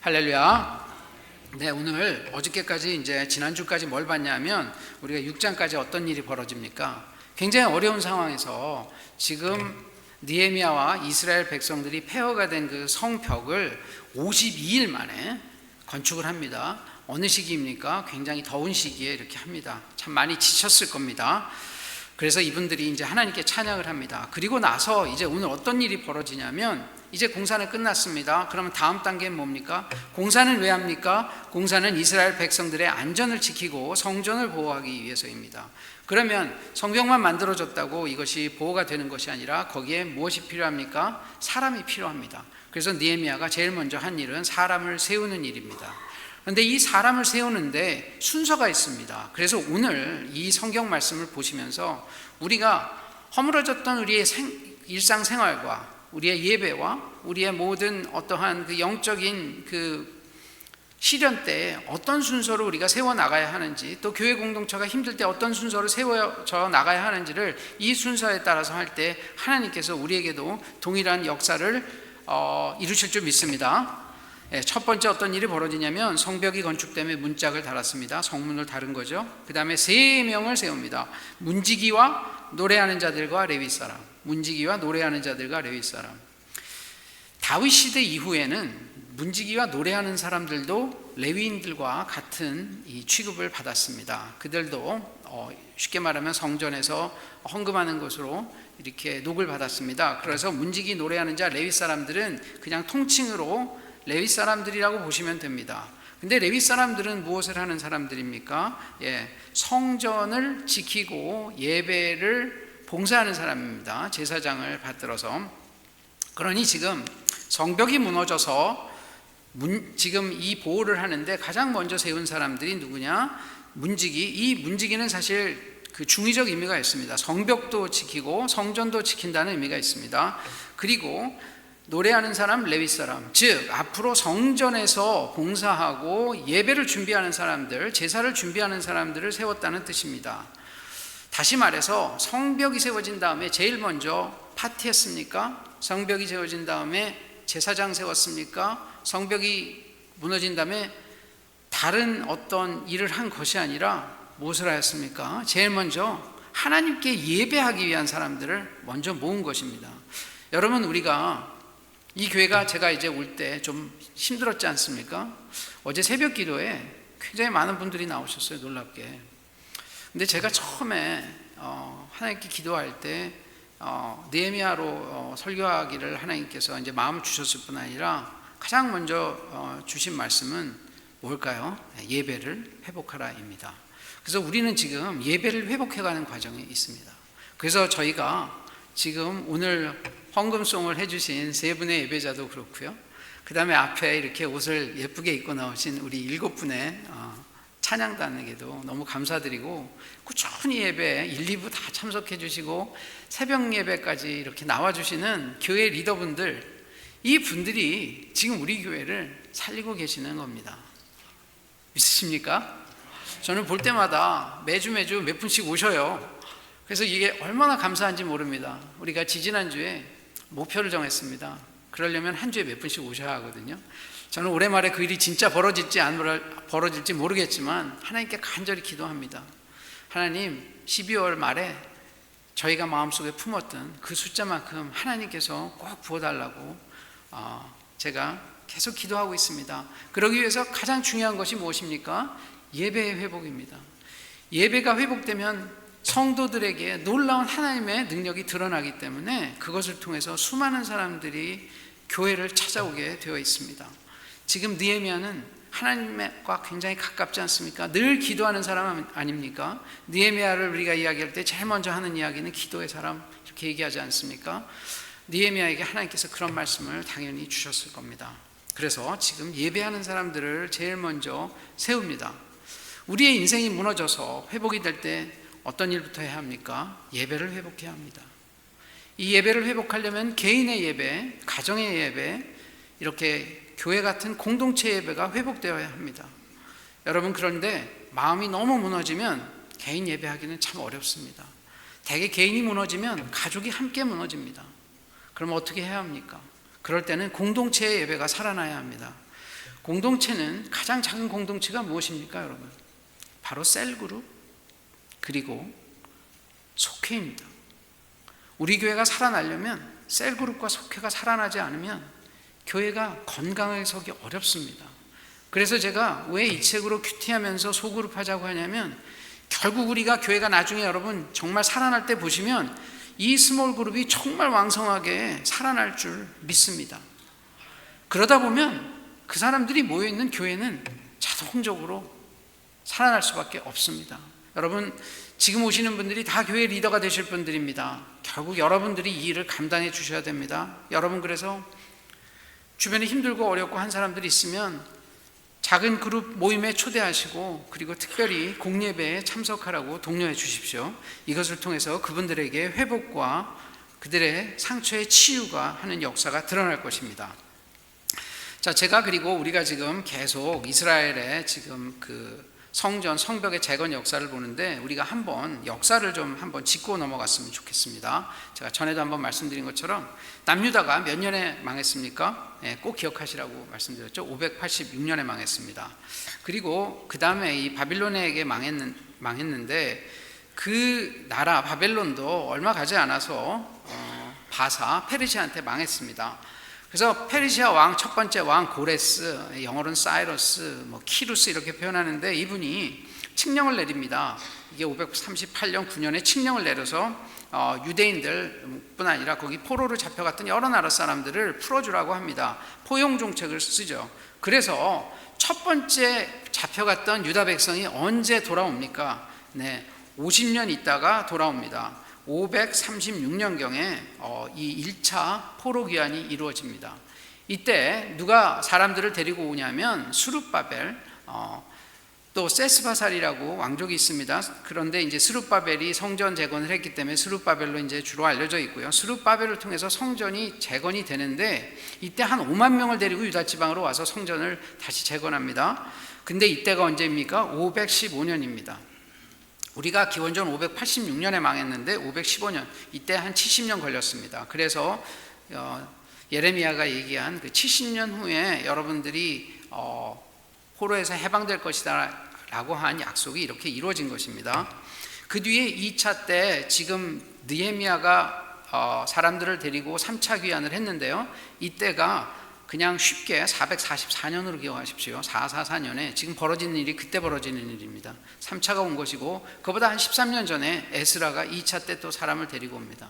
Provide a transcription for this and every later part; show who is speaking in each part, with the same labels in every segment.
Speaker 1: 할렐루야. 네, 오늘 어저께까지 이제 지난주까지 뭘 봤냐면 우리가 6장까지 어떤 일이 벌어집니까? 굉장히 어려운 상황에서 지금 느헤미야와 이스라엘 백성들이 폐허가 된 그 성벽을 52일 만에 건축을 합니다. 어느 시기입니까? 굉장히 더운 시기에 이렇게 합니다. 참 많이 지쳤을 겁니다. 그래서 이분들이 이제 하나님께 찬양을 합니다. 그리고 나서 이제 오늘 어떤 일이 벌어지냐면 이제 공사는 끝났습니다. 그러면 다음 단계는 뭡니까? 공사는 왜 합니까? 공사는 이스라엘 백성들의 안전을 지키고 성전을 보호하기 위해서입니다. 그러면 성벽만 만들어졌다고 이것이 보호가 되는 것이 아니라 거기에 무엇이 필요합니까? 사람이 필요합니다. 그래서 느헤미야가 제일 먼저 한 일은 사람을 세우는 일입니다. 그런데 이 사람을 세우는데 순서가 있습니다. 그래서 오늘 이 성경 말씀을 보시면서 우리가 허물어졌던 우리의 일상생활과 우리의 예배와 우리의 모든 어떠한 그 영적인 그 시련 때 어떤 순서로 우리가 세워나가야 하는지, 또 교회 공동체가 힘들 때 어떤 순서로 세워져 나가야 하는지를 이 순서에 따라서 할 때 하나님께서 우리에게도 동일한 역사를 이루실 줄 믿습니다. 첫 번째 어떤 일이 벌어지냐면 성벽이 건축되며 문짝을 달았습니다. 성문을 다른 거죠. 그 다음에 3명을 세웁니다. 문지기와 노래하는 자들과 레위 사람. 문지기와 노래하는 자들과 레위 사람. 다윗 시대 이후에는 문지기와 노래하는 사람들도 레위인들과 같은 이 취급을 받았습니다. 그들도 쉽게 말하면 성전에서 헌금하는 것으로 이렇게 녹을 받았습니다. 그래서 문지기 노래하는 자 레위 사람들은 그냥 통칭으로 레위 사람들이라고 보시면 됩니다. 근데 레위 사람들은 무엇을 하는 사람들입니까? 성전을 지키고 예배를 봉사하는 사람입니다. 제사장을 받들어서. 그러니 지금 성벽이 무너져서 지금 이 보호를 하는데 가장 먼저 세운 사람들이 누구냐? 문지기. 이 문지기는 사실 그 중의적 의미가 있습니다. 성벽도 지키고 성전도 지킨다는 의미가 있습니다. 그리고 노래하는 사람, 레위 사람, 즉 앞으로 성전에서 봉사하고 예배를 준비하는 사람들, 제사를 준비하는 사람들을 세웠다는 뜻입니다. 다시 말해서 성벽이 세워진 다음에 제일 먼저 파티했습니까? 성벽이 세워진 다음에 제사장 세웠습니까? 성벽이 무너진 다음에 다른 어떤 일을 한 것이 아니라 무엇을 하였습니까? 제일 먼저 하나님께 예배하기 위한 사람들을 먼저 모은 것입니다. 여러분, 우리가 이 교회가 제가 이제 올 때 좀 힘들었지 않습니까? 어제 새벽 기도에 굉장히 많은 분들이 나오셨어요, 놀랍게. 근데 제가 처음에 하나님께 기도할 때 느헤미야로 설교하기를 하나님께서 이제 마음을 주셨을 뿐 아니라 가장 먼저 주신 말씀은 뭘까요? 예배를 회복하라입니다. 그래서 우리는 지금 예배를 회복해가는 과정에 있습니다. 그래서 저희가 지금 오늘 헌금송을 해주신 3분의 예배자도 그렇고요. 그 다음에 앞에 이렇게 옷을 예쁘게 입고 나오신 우리 7분의 찬양단에게도 너무 감사드리고, 꾸준히 예배 1, 2부 다 참석해 주시고 새벽 예배까지 이렇게 나와주시는 교회 리더분들, 이 분들이 지금 우리 교회를 살리고 계시는 겁니다. 믿으십니까? 저는 볼 때마다 매주 몇 분씩 오셔요. 그래서 이게 얼마나 감사한지 모릅니다. 우리가 지지난주에 목표를 정했습니다. 그러려면 한 주에 몇 분씩 오셔야 하거든요. 저는 올해 말에 그 일이 진짜 벌어질지 안 벌어질지 모르겠지만 하나님께 간절히 기도합니다. 하나님, 12월 말에 저희가 마음속에 품었던 그 숫자만큼 하나님께서 꼭 부어달라고 제가 계속 기도하고 있습니다. 그러기 위해서 가장 중요한 것이 무엇입니까? 예배의 회복입니다. 예배가 회복되면 성도들에게 놀라운 하나님의 능력이 드러나기 때문에 그것을 통해서 수많은 사람들이 교회를 찾아오게 되어 있습니다. 지금 느헤미야는 하나님과 굉장히 가깝지 않습니까? 늘 기도하는 사람 아닙니까? 느헤미야를 우리가 이야기할 때 제일 먼저 하는 이야기는 기도의 사람, 이렇게 얘기하지 않습니까? 느헤미야에게 하나님께서 그런 말씀을 당연히 주셨을 겁니다. 그래서 지금 예배하는 사람들을 제일 먼저 세웁니다. 우리의 인생이 무너져서 회복이 될 때 어떤 일부터 해야 합니까? 예배를 회복해야 합니다. 이 예배를 회복하려면 개인의 예배, 가정의 예배, 이렇게 교회 같은 공동체 예배가 회복되어야 합니다. 여러분, 그런데 마음이 너무 무너지면 개인 예배하기는 참 어렵습니다. 대개 개인이 무너지면 가족이 함께 무너집니다. 그럼 어떻게 해야 합니까? 그럴 때는 공동체의 예배가 살아나야 합니다. 공동체는, 가장 작은 공동체가 무엇입니까, 여러분? 바로 셀그룹 그리고 속회입니다. 우리 교회가 살아나려면, 셀그룹과 속회가 살아나지 않으면 교회가 건강하게 서기 어렵습니다. 그래서 제가 왜 이 책으로 큐티하면서 소그룹 하자고 하냐면, 결국 우리가 교회가 나중에 여러분 정말 살아날 때 보시면 이 스몰 그룹이 정말 왕성하게 살아날 줄 믿습니다. 그러다 보면 그 사람들이 모여있는 교회는 자동적으로 살아날 수밖에 없습니다. 여러분, 지금 오시는 분들이 다 교회 리더가 되실 분들입니다. 결국 여러분들이 이 일을 감당해 주셔야 됩니다. 여러분, 그래서 주변에 힘들고 어렵고 한 사람들이 있으면 작은 그룹 모임에 초대하시고, 그리고 특별히 공예배에 참석하라고 독려해 주십시오. 이것을 통해서 그분들에게 회복과 그들의 상처의 치유가 하는 역사가 드러날 것입니다. 자, 제가 그리고 우리가 지금 계속 이스라엘의 지금 그 성전, 성벽의 재건 역사를 보는데, 우리가 한번 역사를 좀 한번 짚고 넘어갔으면 좋겠습니다. 제가 전에도 한번 말씀드린 것처럼 남유다가 몇 년에 망했습니까? 꼭 기억하시라고 말씀드렸죠. 586년에 망했습니다. 그리고 그 다음에 이 바빌론에게 망했는데, 그 나라 바벨론도 얼마 가지 않아서 바사, 페르시아한테 망했습니다. 그래서 페르시아 왕, 첫 번째 왕 고레스, 영어로는 사이러스, 키루스 이렇게 표현하는데, 이분이 칙령을 내립니다. 이게 538년 9년에 칙령을 내려서 유대인들뿐 아니라 거기 포로로 잡혀갔던 여러 나라 사람들을 풀어주라고 합니다. 포용 정책을 쓰죠. 그래서 첫 번째 잡혀갔던 유다 백성이 언제 돌아옵니까? 50년 있다가 돌아옵니다. 536년경에 이 1차 포로 귀환이 이루어집니다. 이때 누가 사람들을 데리고 오냐면 스룹바벨, 또 세스바살이라고 왕족이 있습니다. 그런데 이제 스룹바벨이 성전 재건을 했기 때문에 스룹바벨로 이제 주로 알려져 있고요. 스룹바벨을 통해서 성전이 재건이 되는데, 이때 한 5만 명을 데리고 유다 지방으로 와서 성전을 다시 재건합니다. 근데 이때가 언제입니까? 515년입니다. 우리가 기원전 586년에 망했는데 515년, 이때 한 70년 걸렸습니다. 그래서 예레미야가 얘기한 그 70년 후에 여러분들이 포로에서 해방될 것이다 라고 한 약속이 이렇게 이루어진 것입니다. 그 뒤에 2차 때 지금 느헤미야가 사람들을 데리고 3차 귀환을 했는데요, 이때가 그냥 쉽게 444년으로 기억하십시오. 444년에 지금 벌어지는 일이 그때 벌어지는 일입니다. 3차가 온 것이고, 그보다 한 13년 전에 에스라가 2차 때 또 사람을 데리고 옵니다.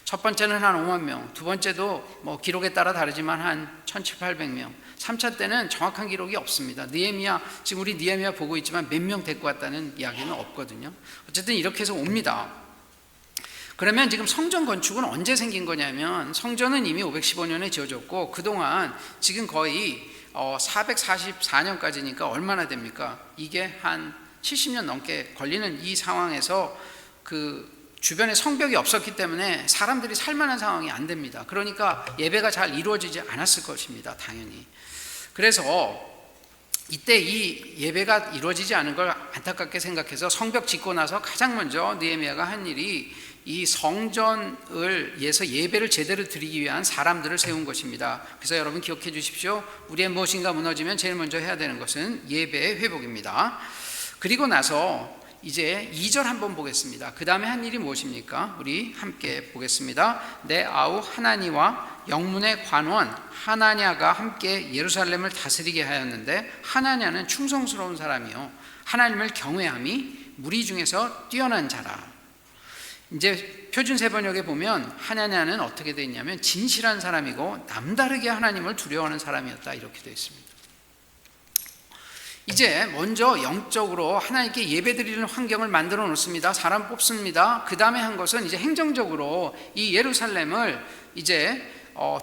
Speaker 1: 첫 번째는 한 5만 명, 두 번째도 기록에 따라 다르지만 한 1700명, 3차 때는 정확한 기록이 없습니다. 느헤미야, 지금 우리 느헤미야 보고 있지만 몇 명 데리고 왔다는 이야기는 없거든요. 어쨌든 이렇게 해서 옵니다. 그러면 지금 성전 건축은 언제 생긴 거냐면, 성전은 이미 515년에 지어졌고, 그동안 지금 거의 444년까지니까 얼마나 됩니까? 이게 한 70년 넘게 걸리는 이 상황에서 그 주변에 성벽이 없었기 때문에 사람들이 살만한 상황이 안 됩니다. 그러니까 예배가 잘 이루어지지 않았을 것입니다, 당연히. 그래서 이때 이 예배가 이루어지지 않은 걸 안타깝게 생각해서 성벽 짓고 나서 가장 먼저 느헤미야가 한 일이 이 성전을 위해서 예배를 제대로 드리기 위한 사람들을 세운 것입니다. 그래서 여러분 기억해 주십시오. 우리의 무엇인가 무너지면 제일 먼저 해야 되는 것은 예배의 회복입니다. 그리고 나서 이제 2절 한번 보겠습니다. 그 다음에 한 일이 무엇입니까? 우리 함께 보겠습니다. 내 아우 하나니와 영문의 관원 하나냐가 함께 예루살렘을 다스리게 하였는데, 하나냐는 충성스러운 사람이요 하나님을 경외함이 무리 중에서 뛰어난 자라. 이제 표준 세번역에 보면 하나냐는 어떻게 되어 있냐면 진실한 사람이고 남다르게 하나님을 두려워하는 사람이었다, 이렇게 되어 있습니다. 이제 먼저 영적으로 하나님께 예배드리는 환경을 만들어 놓습니다. 사람 뽑습니다. 그 다음에 한 것은 이제 행정적으로 이 예루살렘을 이제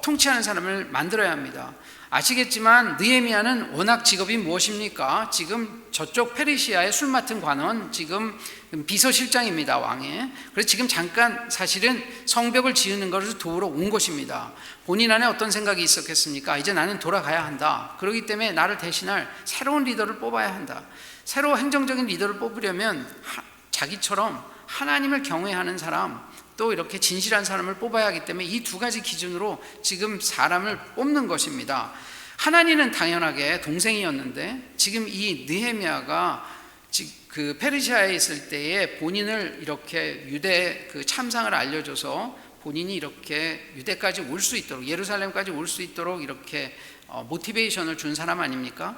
Speaker 1: 통치하는 사람을 만들어야 합니다. 아시겠지만 느헤미야는 워낙 직업이 무엇입니까? 지금 저쪽 페르시아의 술 맡은 관원, 지금 비서실장입니다, 왕의. 그래서 지금 잠깐 사실은 성벽을 지으는 것을 도우러 온 것입니다. 본인 안에 어떤 생각이 있었겠습니까? 이제 나는 돌아가야 한다. 그렇기 때문에 나를 대신할 새로운 리더를 뽑아야 한다. 새로 행정적인 리더를 뽑으려면 자기처럼 하나님을 경외하는 사람, 또 이렇게 진실한 사람을 뽑아야 하기 때문에 이 두 가지 기준으로 지금 사람을 뽑는 것입니다. 하나니는 당연하게 동생이었는데 지금 이 느헤미야가 그 페르시아에 있을 때에 본인을 이렇게 유대 그 참상을 알려줘서 본인이 이렇게 유대까지 올 수 있도록, 예루살렘까지 올 수 있도록 이렇게 모티베이션을 준 사람 아닙니까?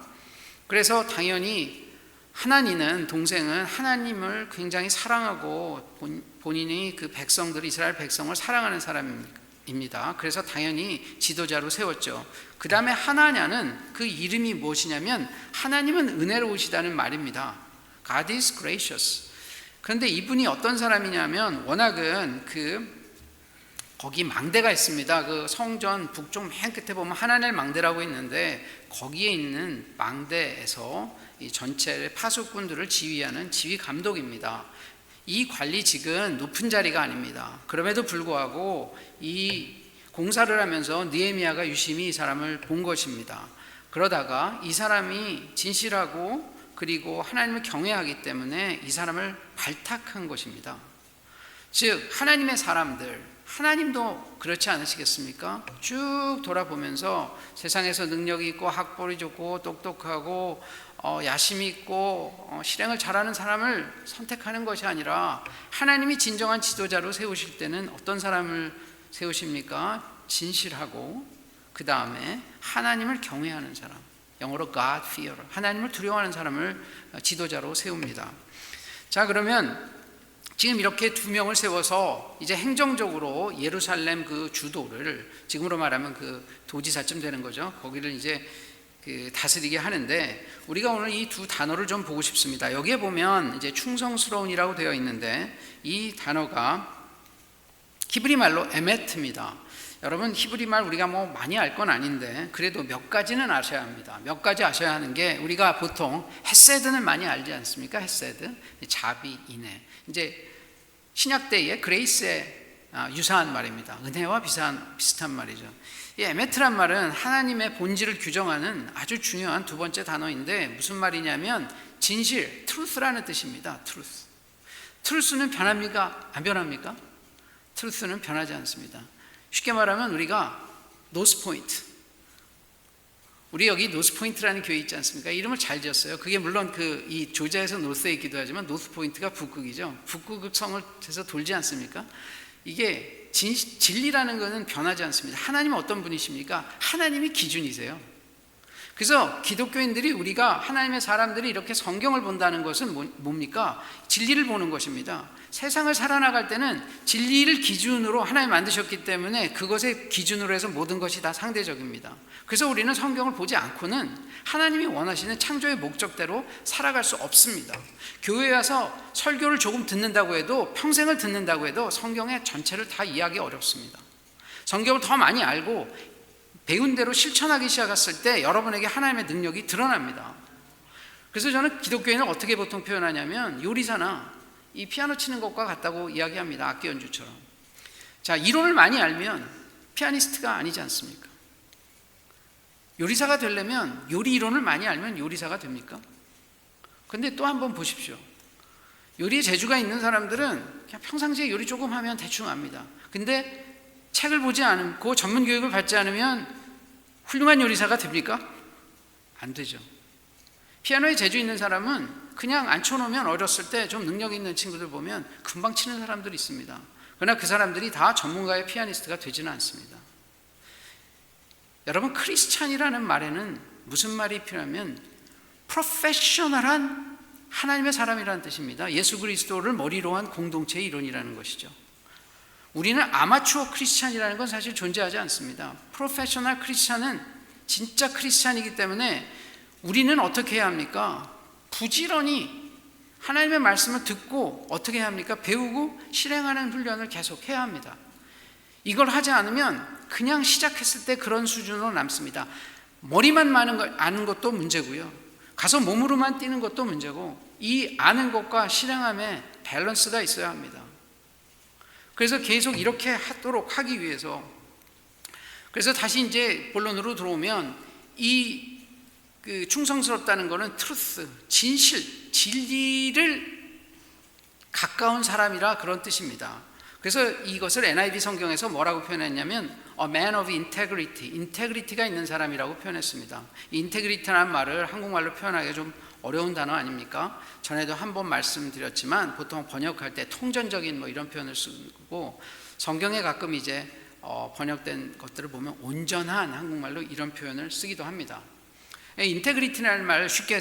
Speaker 1: 그래서 당연히 하나니는, 동생은 하나님을 굉장히 사랑하고 본인이 그 백성들, 이스라엘 백성을 사랑하는 사람입니다. 그래서 당연히 지도자로 세웠죠. 그 다음에 하나냐는 그 이름이 무엇이냐면 하나님은 은혜로우시다는 말입니다. God is gracious. 그런데 이분이 어떤 사람이냐면 워낙은 거기 망대가 있습니다. 그 성전 북쪽 맨 끝에 보면 하나넬 망대라고 있는데 거기에 있는 망대에서 이 전체 파수꾼들을 지휘하는 지휘 감독입니다. 이 관리직은 높은 자리가 아닙니다. 그럼에도 불구하고 이 공사를 하면서 느헤미야가 유심히 이 사람을 본 것입니다. 그러다가 이 사람이 진실하고 그리고 하나님을 경외하기 때문에 이 사람을 발탁한 것입니다. 즉 하나님의 사람들, 하나님도 그렇지 않으시겠습니까? 쭉 돌아보면서 세상에서 능력이 있고 학벌이 좋고 똑똑하고 야심이 있고 실행을 잘하는 사람을 선택하는 것이 아니라 하나님이 진정한 지도자로 세우실 때는 어떤 사람을 세우십니까? 진실하고 그 다음에 하나님을 경외하는 사람, 영어로 God fear, 하나님을 두려워하는 사람을 지도자로 세웁니다. 자, 그러면 지금 이렇게 두 명을 세워서 이제 행정적으로 예루살렘 그 주도를, 지금으로 말하면 그 도지사쯤 되는 거죠. 거기를 이제 다스리게 하는데 우리가 오늘 이 두 단어를 좀 보고 싶습니다. 여기에 보면 이제 충성스러운이라고 되어 있는데 이 단어가 히브리 말로 에메트입니다. 여러분 히브리 말 우리가 뭐 많이 알 건 아닌데 그래도 몇 가지는 아셔야 합니다. 몇 가지 아셔야 하는 게, 우리가 보통 헤세드는 많이 알지 않습니까? 헤세드, 자비, 인애. 이제 신약 때의 그레이스에 유사한 말입니다. 은혜와 비슷한 말이죠. 이 에메트란 말은 하나님의 본질을 규정하는 아주 중요한 두 번째 단어인데 무슨 말이냐면 진실, truth라는 뜻입니다. truth. truth는 변합니까? 안 변합니까? truth는 변하지 않습니다. 쉽게 말하면 우리가 노스포인트, 우리 여기 노스포인트라는 교회 있지 않습니까? 이름을 잘 지었어요. 그게 물론 이 조지아에서 노스에 있기도 하지만 노스포인트가 북극이죠. 북극성을 해서 돌지 않습니까? 이게 진리라는 것은 변하지 않습니다. 하나님은 어떤 분이십니까? 하나님이 기준이세요. 그래서 기독교인들이, 우리가 하나님의 사람들이 이렇게 성경을 본다는 것은 뭡니까? 진리를 보는 것입니다. 세상을 살아나갈 때는 진리를 기준으로 하나님 만드셨기 때문에 그것의 기준으로 해서 모든 것이 다 상대적입니다. 그래서 우리는 성경을 보지 않고는 하나님이 원하시는 창조의 목적대로 살아갈 수 없습니다. 교회에 와서 설교를 조금 듣는다고 해도, 평생을 듣는다고 해도 성경의 전체를 다 이해하기 어렵습니다. 성경을 더 많이 알고 배운 대로 실천하기 시작했을 때 여러분에게 하나님의 능력이 드러납니다. 그래서 저는 기독교인을 어떻게 보통 표현하냐면 요리사나 이 피아노 치는 것과 같다고 이야기합니다. 악기 연주처럼. 자, 이론을 많이 알면 피아니스트가 아니지 않습니까? 요리사가 되려면 요리 이론을 많이 알면 요리사가 됩니까? 근데 또 한번 보십시오. 요리에 재주가 있는 사람들은 그냥 평상시에 요리 조금 하면 대충 압니다. 근데 책을 보지 않고 전문 교육을 받지 않으면 훌륭한 요리사가 됩니까? 안 되죠. 피아노에 재주 있는 사람은 그냥 앉혀놓으면, 어렸을 때 좀 능력 있는 친구들 보면 금방 치는 사람들이 있습니다. 그러나 그 사람들이 다 전문가의 피아니스트가 되지는 않습니다. 여러분, 크리스찬이라는 말에는 무슨 말이 필요하면 프로페셔널한 하나님의 사람이라는 뜻입니다. 예수 그리스도를 머리로 한 공동체의 이론이라는 것이죠. 우리는 아마추어 크리스찬이라는 건 사실 존재하지 않습니다. 프로페셔널 크리스찬은 진짜 크리스찬이기 때문에 우리는 어떻게 해야 합니까? 부지런히 하나님의 말씀을 듣고 어떻게 해야 합니까? 배우고 실행하는 훈련을 계속 해야 합니다. 이걸 하지 않으면 그냥 시작했을 때 그런 수준으로 남습니다. 머리만 아는 것도 문제고요. 가서 몸으로만 뛰는 것도 문제고, 이 아는 것과 실행함에 밸런스가 있어야 합니다. 그래서 계속 이렇게 하도록 하기 위해서, 그래서 다시 이제 본론으로 들어오면 그 충성스럽다는 것은 트루스, 진실, 진리를 가까운 사람이라 그런 뜻입니다. 그래서 이것을 NIV 성경에서 뭐라고 표현했냐면 A man of integrity, 인테그리티가 있는 사람이라고 표현했습니다. 이 인테그리티라는 말을 한국말로 표현하기가 좀 어려운 단어 아닙니까? 전에도 한번 말씀드렸지만 보통 번역할 때 통전적인 뭐 이런 표현을 쓰고, 성경에 가끔 이제 번역된 것들을 보면 온전한, 한국말로 이런 표현을 쓰기도 합니다. 인테그리티라는 말을 쉽게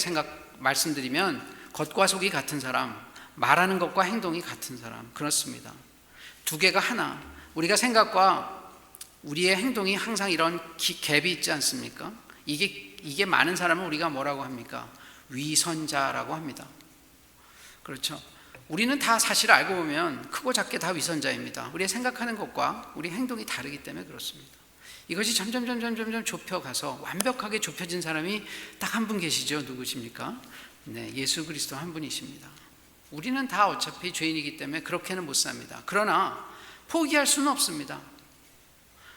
Speaker 1: 말씀드리면 겉과 속이 같은 사람, 말하는 것과 행동이 같은 사람, 그렇습니다. 두 개가 하나. 우리가 생각과 우리의 행동이 항상 이런 갭이 있지 않습니까? 이게 많은 사람은 우리가 뭐라고 합니까? 위선자라고 합니다. 그렇죠? 우리는 다 사실 알고 보면 크고 작게 다 위선자입니다. 우리의 생각하는 것과 우리 행동이 다르기 때문에 그렇습니다. 이것이 점점 좁혀가서 완벽하게 좁혀진 사람이 딱 한 분 계시죠. 누구십니까? 네, 예수 그리스도 한 분이십니다. 우리는 다 어차피 죄인이기 때문에 그렇게는 못 삽니다. 그러나 포기할 수는 없습니다.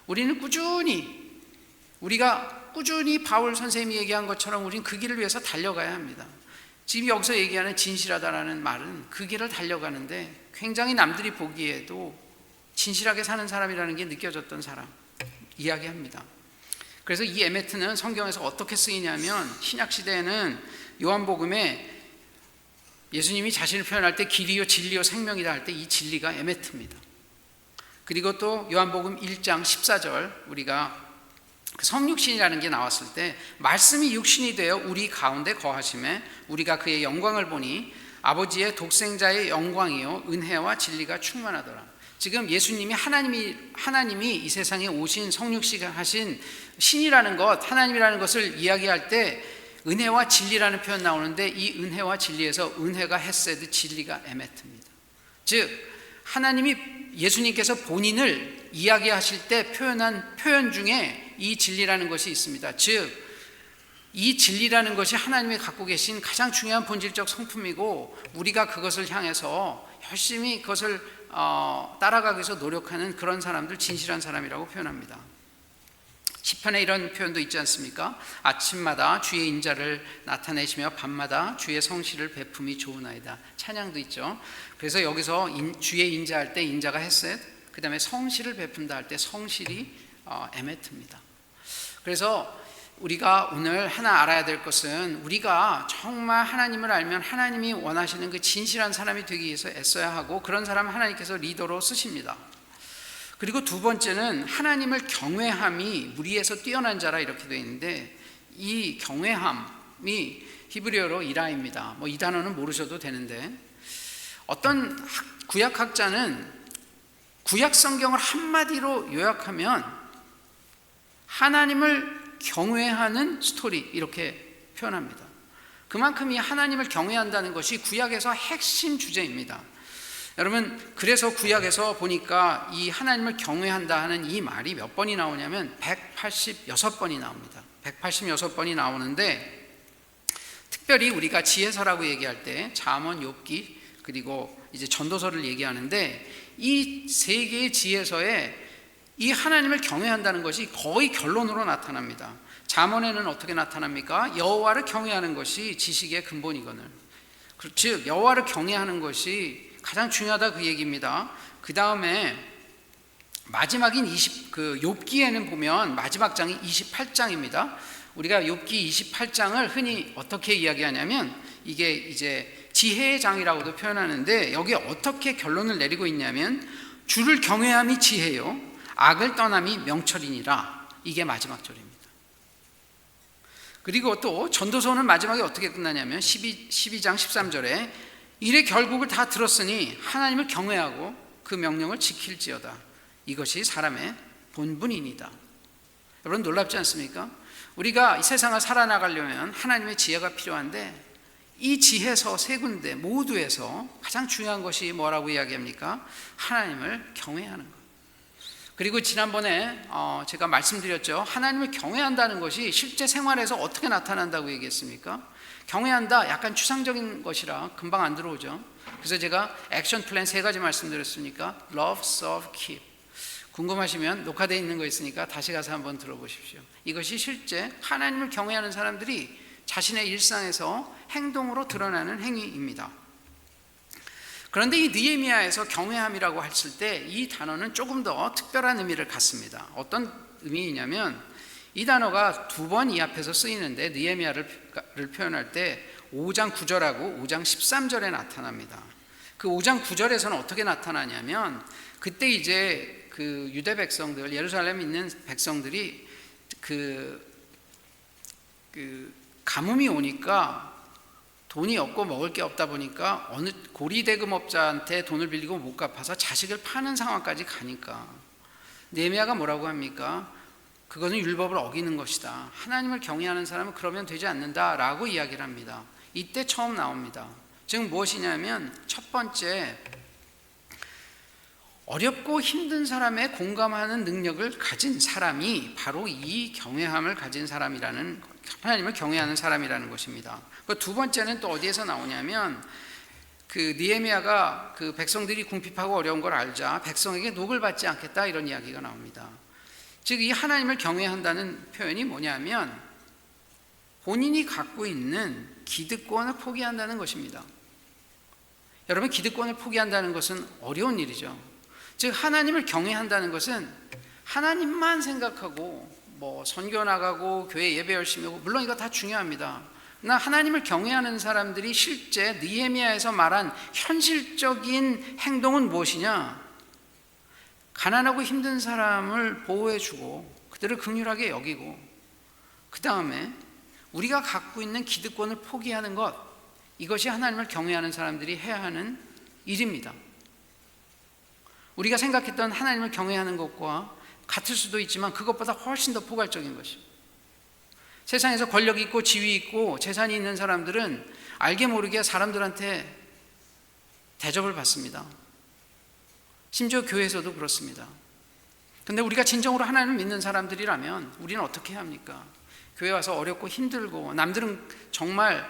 Speaker 1: 우리는 우리가 꾸준히 바울 선생님이 얘기한 것처럼 우리는 그 길을 위해서 달려가야 합니다. 지금 여기서 얘기하는 진실하다라는 말은 그 길을 달려가는데 굉장히 남들이 보기에도 진실하게 사는 사람이라는 게 느껴졌던 사람 이야기합니다. 그래서 이 에메트는 성경에서 어떻게 쓰이냐면, 신약시대에는 요한복음에 예수님이 자신을 표현할 때 길이요 진리요 생명이다 할 때 이 진리가 에메트입니다. 그리고 또 요한복음 1장 14절 우리가 성육신이라는 게 나왔을 때 말씀이 육신이 되어 우리 가운데 거하심에 우리가 그의 영광을 보니 아버지의 독생자의 영광이요 은혜와 진리가 충만하더라. 지금 예수님이 하나님이 이 세상에 오신 성육신하신 신이라는 것, 하나님이라는 것을 이야기할 때 은혜와 진리라는 표현 나오는데, 이 은혜와 진리에서 은혜가 헤세드, 진리가 에메트입니다. 즉 하나님이 예수님께서 본인을 이야기하실 때 표현한 표현 중에 이 진리라는 것이 있습니다. 즉 이 진리라는 것이 하나님이 갖고 계신 가장 중요한 본질적 성품이고, 우리가 그것을 향해서 열심히 그것을 따라가기 위해서 노력하는 그런 사람들, 진실한 사람이라고 표현합니다. 시편에 이런 표현도 있지 않습니까? 아침마다 주의 인자를 나타내시며 밤마다 주의 성실을 베품이 좋으나이다. 찬양도 있죠. 그래서 여기서 주의 인자할 때 인자가 헤셋, 그 다음에 성실을 베푼다 할 때 성실이 에메트입니다. 그래서 우리가 오늘 하나 알아야 될 것은, 우리가 정말 하나님을 알면 하나님이 원하시는 그 진실한 사람이 되기 위해서 애써야 하고, 그런 사람은 하나님께서 리더로 쓰십니다. 그리고 두 번째는 하나님을 경외함이 무리에서 뛰어난 자라 이렇게 되어 있는데, 이 경외함이 히브리어로 이라입니다. 이 단어는 모르셔도 되는데, 어떤 구약학자는 구약 성경을 한마디로 요약하면 하나님을 경외하는 스토리 이렇게 표현합니다. 그만큼 이 하나님을 경외한다는 것이 구약에서 핵심 주제입니다. 여러분, 그래서 구약에서 보니까 이 하나님을 경외한다 하는 이 말이 몇 번이 나오냐면 186번이 나옵니다. 186번이 나오는데, 특별히 우리가 지혜서라고 얘기할 때 잠언, 욥기, 그리고 이제 전도서를 얘기하는데, 이 세 개의 지혜서에 이 하나님을 경외한다는 것이 거의 결론으로 나타납니다. 잠언에는 어떻게 나타납니까? 여호와를 경외하는 것이 지식의 근본이거늘. 즉 여호와를 경외하는 것이 가장 중요하다, 그 얘기입니다. 그 다음에 마지막인 욥기에는 보면 마지막 장이 28장입니다. 우리가 욥기 28장을 흔히 어떻게 이야기하냐면, 이게 이제 지혜의 장이라고도 표현하는데, 여기 어떻게 결론을 내리고 있냐면, 주를 경외함이 지혜요 악을 떠남이 명철이니라. 이게 마지막 절입니다. 그리고 또 전도서는 마지막에 어떻게 끝나냐면 12장 13절에 이래 결국을 다 들었으니 하나님을 경외하고 그 명령을 지킬지어다. 이것이 사람의 본분이니이다. 여러분, 놀랍지 않습니까? 우리가 이 세상을 살아나가려면 하나님의 지혜가 필요한데, 이 지혜서 세 군데 모두에서 가장 중요한 것이 뭐라고 이야기합니까? 하나님을 경외하는 것. 그리고 지난번에 제가 말씀드렸죠. 하나님을 경외한다는 것이 실제 생활에서 어떻게 나타난다고 얘기했습니까? 경외한다, 약간 추상적인 것이라 금방 안 들어오죠. 그래서 제가 액션 플랜 3가지 말씀드렸으니까 Love, Serve, Keep. 궁금하시면 녹화되어 있는 거 있으니까 다시 가서 한번 들어보십시오. 이것이 실제 하나님을 경외하는 사람들이 자신의 일상에서 행동으로 드러나는 행위입니다. 그런데 이 느헤미야에서 경외함이라고 했을 때 이 단어는 조금 더 특별한 의미를 갖습니다. 어떤 의미이냐면 이 단어가 두 번 이 앞에서 쓰이는데 느헤미야를 표현할 때 5장 9절하고 5장 13절에 나타납니다. 그 5장 9절에서는 어떻게 나타나냐면 그때 이제 그 유대 백성들, 예루살렘에 있는 백성들이 그 가뭄이 오니까 돈이 없고 먹을 게 없다 보니까 어느 고리대금업자한테 돈을 빌리고 못 갚아서 자식을 파는 상황까지 가니까 느헤미야가 뭐라고 합니까? 그것은 율법을 어기는 것이다. 하나님을 경외하는 사람은 그러면 되지 않는다라고 이야기를 합니다. 이때 처음 나옵니다. 즉 무엇이냐면 첫 번째, 어렵고 힘든 사람에 공감하는 능력을 가진 사람이 바로 이 경외함을 가진 사람이라는, 하나님을 경외하는 사람이라는 것입니다. 두 번째는 또 어디에서 나오냐면 그 느헤미야가 그 백성들이 궁핍하고 어려운 걸 알자 백성에게 녹을 받지 않겠다 이런 이야기가 나옵니다. 즉 이 하나님을 경외한다는 표현이 뭐냐면 본인이 갖고 있는 기득권을 포기한다는 것입니다. 여러분, 기득권을 포기한다는 것은 어려운 일이죠. 즉 하나님을 경외한다는 것은 하나님만 생각하고 뭐 선교 나가고 교회 예배 열심히 하고, 물론 이거 다 중요합니다. 그러나 하나님을 경외하는 사람들이 실제 느헤미야에서 말한 현실적인 행동은 무엇이냐? 가난하고 힘든 사람을 보호해주고 그들을 긍휼하게 여기고, 그 다음에 우리가 갖고 있는 기득권을 포기하는 것, 이것이 하나님을 경외하는 사람들이 해야 하는 일입니다. 우리가 생각했던 하나님을 경외하는 것과 같을 수도 있지만 그것보다 훨씬 더 포괄적인 것입니다. 세상에서 권력 있고 지위 있고 재산이 있는 사람들은 알게 모르게 사람들한테 대접을 받습니다. 심지어 교회에서도 그렇습니다. 근데 우리가 진정으로 하나님을 믿는 사람들이라면 우리는 어떻게 해야 합니까? 교회 와서 어렵고 힘들고 남들은 정말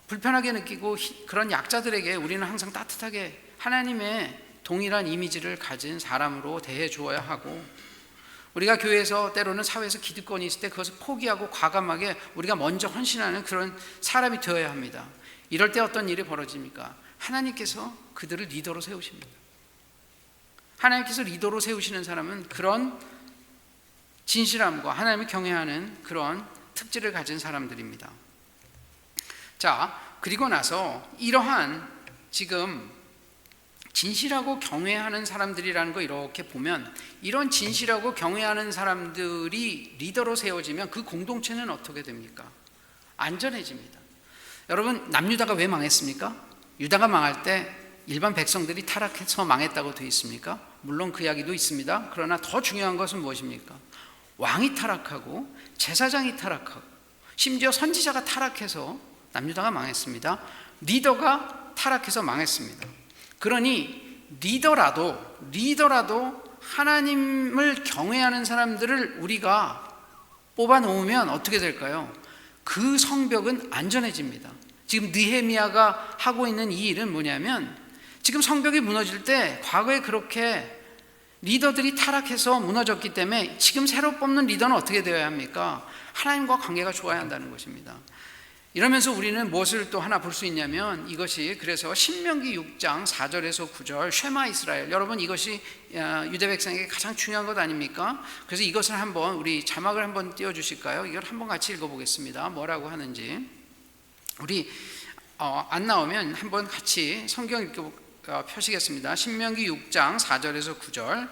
Speaker 1: 불편하게 느끼고 그런 약자들에게 우리는 항상 따뜻하게 하나님의 동일한 이미지를 가진 사람으로 대해 주어야 하고, 우리가 교회에서 때로는 사회에서 기득권이 있을 때 그것을 포기하고 과감하게 우리가 먼저 헌신하는 그런 사람이 되어야 합니다. 이럴 때 어떤 일이 벌어집니까? 하나님께서 그들을 리더로 세우십니다. 하나님께서 리더로 세우시는 사람은 그런 진실함과 하나님을 경외하는 그런 특질을 가진 사람들입니다. 자, 그리고 나서 이러한 지금 진실하고 경외하는 사람들이라는 거 이렇게 보면, 이런 진실하고 경외하는 사람들이 리더로 세워지면 그 공동체는 어떻게 됩니까? 안전해집니다. 여러분, 남유다가 왜 망했습니까? 유다가 망할 때 일반 백성들이 타락해서 망했다고 되어 있습니까? 물론 그 이야기도 있습니다. 그러나 더 중요한 것은 무엇입니까? 왕이 타락하고 제사장이 타락하고 심지어 선지자가 타락해서 남유다가 망했습니다. 리더가 타락해서 망했습니다. 그러니 리더라도 하나님을 경외하는 사람들을 우리가 뽑아 놓으면 어떻게 될까요? 그 성벽은 안전해집니다. 지금 느헤미야가 하고 있는 이 일은 뭐냐면, 지금 성벽이 무너질 때 과거에 그렇게 리더들이 타락해서 무너졌기 때문에 지금 새로 뽑는 리더는 어떻게 되어야 합니까? 하나님과 관계가 좋아야 한다는 것입니다. 이러면서 우리는 무엇을 또 하나 볼 수 있냐면, 이것이 그래서 신명기 6장 4절에서 9절 쉐마 이스라엘, 여러분 이것이 유대 백성에게 가장 중요한 것 아닙니까? 그래서 이것을 한번 우리 자막을 한번 띄워주실까요? 이걸 한번 같이 읽어보겠습니다. 뭐라고 하는지. 우리 안 나오면 한번 같이 성경 펴시겠습니다. 신명기 6장 4절에서 9절.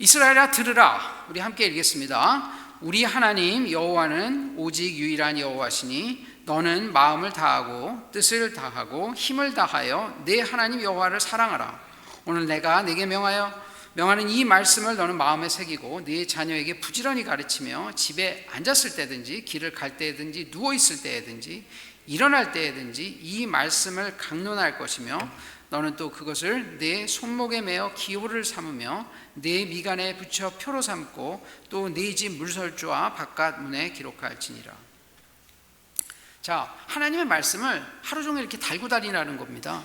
Speaker 1: 이스라엘아 들으라. 우리 함께 읽겠습니다. 우리 하나님 여호와는 오직 유일한 여호와시니 너는 마음을 다하고 뜻을 다하고 힘을 다하여 내 하나님 여호와를 사랑하라. 오늘 내가 내게 명하는 이 말씀을 너는 마음에 새기고 네 자녀에게 부지런히 가르치며 집에 앉았을 때든지 길을 갈 때든지 누워있을 때든지 일어날 때든지 이 말씀을 강론할 것이며, 너는 또 그것을 내 손목에 매어 기호를 삼으며 내 미간에 붙여 표로 삼고 또 네 집 물설주와 바깥 문에 기록할지니라. 자, 하나님의 말씀을 하루 종일 이렇게 달고 다니라는 겁니다.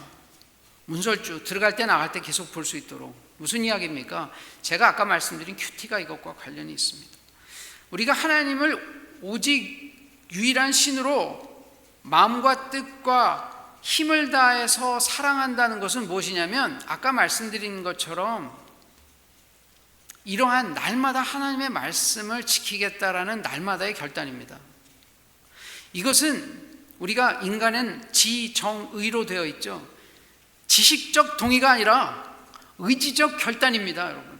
Speaker 1: 문설주, 들어갈 때 나갈 때 계속 볼 수 있도록. 무슨 이야기입니까? 제가 아까 말씀드린 큐티가 이것과 관련이 있습니다. 우리가 하나님을 오직 유일한 신으로 마음과 뜻과 힘을 다해서 사랑한다는 것은 무엇이냐면 아까 말씀드린 것처럼 이러한 날마다 하나님의 말씀을 지키겠다라는 날마다의 결단입니다. 이것은 우리가 인간은 지정의로 되어 있죠. 지식적 동의가 아니라 의지적 결단입니다, 여러분.